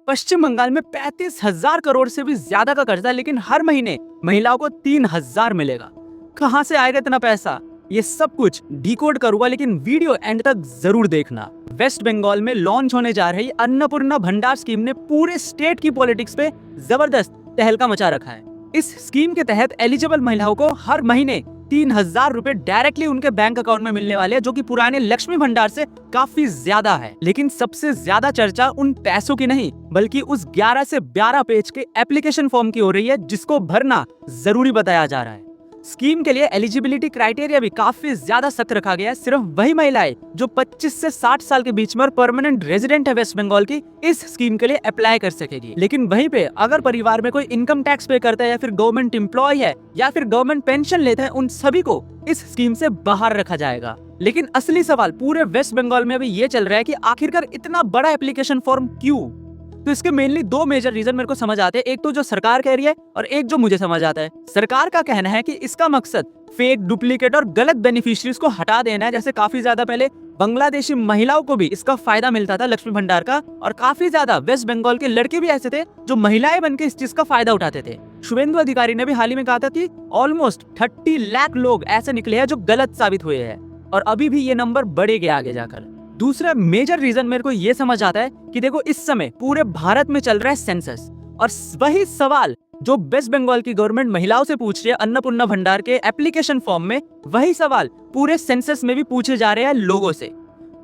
पश्चिम बंगाल में 35,000 करोड़ से भी ज्यादा का कर्जा, लेकिन हर महीने महिलाओं को 3,000 मिलेगा। कहां से आएगा इतना पैसा? ये सब कुछ डिकोड करूंगा, लेकिन वीडियो एंड तक जरूर देखना। वेस्ट बंगाल में लॉन्च होने जा रही अन्नपूर्णा भंडार स्कीम ने पूरे स्टेट की पॉलिटिक्स पे जबरदस्त तहलका मचा रखा है। इस स्कीम के तहत एलिजिबल महिलाओं को हर महीने 3,000 रुपए डायरेक्टली उनके बैंक अकाउंट में मिलने वाले हैं, जो कि पुराने लक्ष्मी भंडार से काफी ज्यादा है। लेकिन सबसे ज्यादा चर्चा उन पैसों की नहीं, बल्कि उस 11 से 12 पेज के एप्लीकेशन फॉर्म की हो रही है, जिसको भरना जरूरी बताया जा रहा है। स्कीम के लिए एलिजिबिलिटी क्राइटेरिया भी काफी ज्यादा सख्त रखा गया है। सिर्फ वही महिलाएं जो 25 से 60 साल के बीच में और परमानेंट रेजिडेंट है वेस्ट बंगाल की, इस स्कीम के लिए अप्लाई कर सकेगी। लेकिन वहीं पे अगर परिवार में कोई इनकम टैक्स पे करता है, या फिर गवर्नमेंट एम्प्लॉय है, या फिर गवर्नमेंट पेंशन लेता है, उन सभी को इस स्कीम से बाहर रखा जाएगा। लेकिन असली सवाल पूरे वेस्ट बंगाल में अभी ये चल रहा है कि आखिरकार इतना बड़ा एप्लीकेशन फॉर्म क्यों? तो इसके मेनली दो मेजर रीजन मेरे को समझ आते हैं। एक तो जो सरकार कह रही है, और एक जो मुझे समझ आता है। सरकार का कहना है कि इसका मकसद फेक, डुप्लीकेट और गलत बेनिफिशियरीज को हटा देना है। जैसे काफी ज्यादा पहले बांग्लादेशी महिलाओं को भी इसका फायदा मिलता था लक्ष्मी भंडार का, और काफी ज्यादा वेस्ट बंगाल के लड़के भी ऐसे थे जो महिलाएं बनकर इस चीज का फायदा उठाते थे। शुभेंदु अधिकारी ने भी हाल ही में कहा था कि ऑलमोस्ट 30 लाख लोग ऐसे निकले हैं जो गलत साबित हुए हैं, और अभी भी ये नंबर बढ़ेगा आगे जाकर। दूसरा मेजर रीजन मेरे को ये समझ आता है कि देखो, इस समय पूरे भारत में चल रहा है सेंसस, और वही सवाल जो वेस्ट बंगाल की गवर्नमेंट महिलाओं से पूछ रही है अन्नपूर्णा भंडार के एप्लीकेशन फॉर्म में, वही सवाल पूरे सेंसस में भी पूछे जा रहे हैं लोगों से।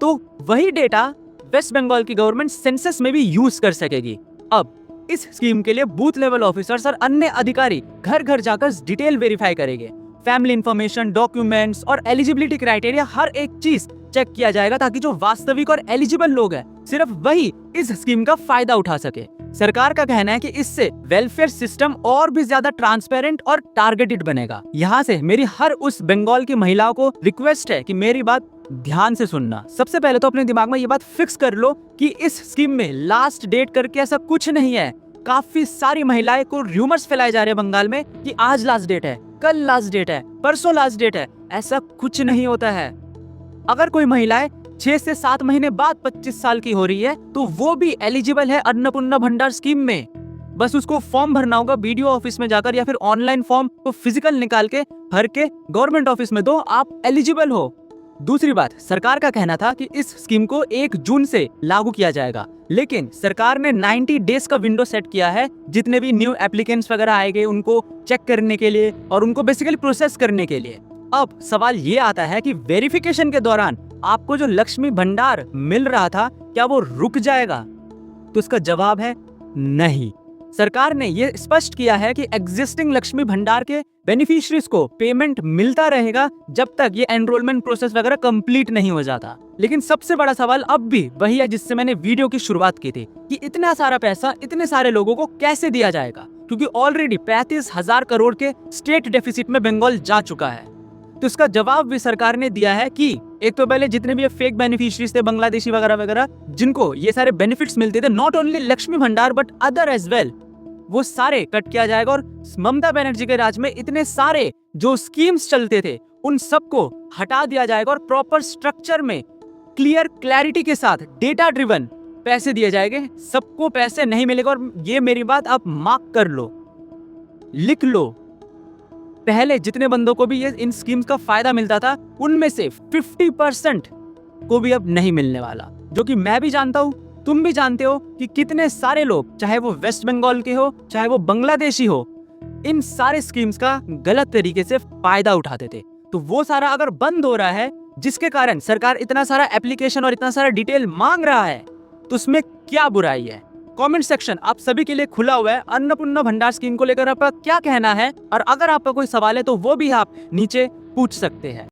तो वही डेटा वेस्ट बंगाल की गवर्नमेंट सेंसस में भी यूज कर सकेगी। अब इस स्कीम के लिए बूथ लेवल ऑफिसर्स और अन्य अधिकारी घर घर जाकर डिटेल वेरीफाई करेंगे। फैमिली इंफॉर्मेशन, डॉक्यूमेंट्स और एलिजिबिलिटी क्राइटेरिया, हर एक चीज चेक किया जाएगा, ताकि जो वास्तविक और एलिजिबल लोग हैं सिर्फ वही इस स्कीम का फायदा उठा सके। सरकार का कहना है कि इससे वेलफेयर सिस्टम और भी ज्यादा ट्रांसपेरेंट और टारगेटेड बनेगा। यहाँ से मेरी हर उस बंगाल की महिलाओं को रिक्वेस्ट है कि मेरी बात ध्यान से सुनना। सबसे पहले तो अपने दिमाग में ये बात फिक्स कर लो कि इस स्कीम में लास्ट डेट करके ऐसा कुछ नहीं है। काफी सारी महिलाएं को रूमर्स फैलाए जा रहे हैं बंगाल में कि आज लास्ट डेट है, कल लास्ट डेट है, परसों लास्ट डेट है। ऐसा कुछ नहीं होता है। अगर कोई महिलाएं 6 से 7 महीने बाद 25 साल की हो रही है, तो वो भी एलिजिबल है अन्नपूर्णा भंडार स्कीम में। बस उसको फॉर्म भरना होगा बीडीओ ऑफिस में जाकर, या फिर ऑनलाइन फॉर्म को फिजिकल निकाल के भर के गवर्नमेंट ऑफिस में दो, आप एलिजिबल हो। दूसरी बात, सरकार का कहना था कि इस स्कीम को 1 जून से लागू किया जाएगा, लेकिन सरकार ने 90 डेज का विंडो सेट किया है। जितने भी न्यू एप्लीकेंट्स वगैरह आएंगे उनको चेक करने के लिए और उनको बेसिकली प्रोसेस करने के लिए। अब सवाल ये आता है कि वेरिफिकेशन के दौरान आपको जो लक्ष्मी भंडार मिल रहा था, क्या वो रुक जाएगा? तो इसका जवाब है नहीं। सरकार ने ये स्पष्ट किया है कि एग्जिस्टिंग लक्ष्मी भंडार के बेनिफिशियरीज को पेमेंट मिलता रहेगा जब तक ये एनरोलमेंट प्रोसेस वगैरह कंप्लीट नहीं हो जाता। लेकिन सबसे बड़ा सवाल अब भी वही है जिससे मैंने वीडियो की शुरुआत की थी, कि इतना सारा पैसा इतने सारे लोगों को कैसे दिया जाएगा, क्योंकि ऑलरेडी 35,000 करोड़ के स्टेट डेफिसिट में बंगाल जा चुका है। तो इसका जवाब भी सरकार ने दिया है कि एक तो पहले जितने भी फेक बेनिफिशियरीज थे, बांग्लादेशी वगैरह वगैरह, जिनको ये सारे बेनिफिट्स मिलते थे, नॉट ओनली लक्ष्मी भंडार बट अदर एज वेल, वो सारे कट किया जाएगा। और ममता बनर्जी के राज में इतने सारे जो स्कीम्स चलते थे उन सबको हटा दिया जाएगा, और प्रॉपर स्ट्रक्चर में क्लियर क्लैरिटी के साथ डेटा ड्रिवन पैसे दिए जाएंगे। सबको पैसे नहीं मिलेगा, और ये मेरी बात आप मार्क कर लो, लिख लो। पहले जितने बंदों को भी ये इन स्कीम्स का फायदा मिलता था, उनमें से 50% को भी अब नहीं मिलने वाला, जो कि मैं भी जानता हूं, तुम भी जानते हो कि कितने सारे लोग, चाहे वो वेस्ट बंगाल के हो चाहे वो बांग्लादेशी हो, इन सारे स्कीम्स का गलत तरीके से फायदा उठाते थे। तो वो सारा अगर बंद हो रहा है, जिसके कारण सरकार इतना सारा एप्लीकेशन और इतना सारा डिटेल मांग रहा है, तो उसमें क्या बुराई है? कमेंट सेक्शन आप सभी के लिए खुला हुआ है। अन्नपूर्णा भंडार स्कीम को लेकर आपका क्या कहना है? और अगर आपका कोई सवाल है तो वो भी आप नीचे पूछ सकते हैं।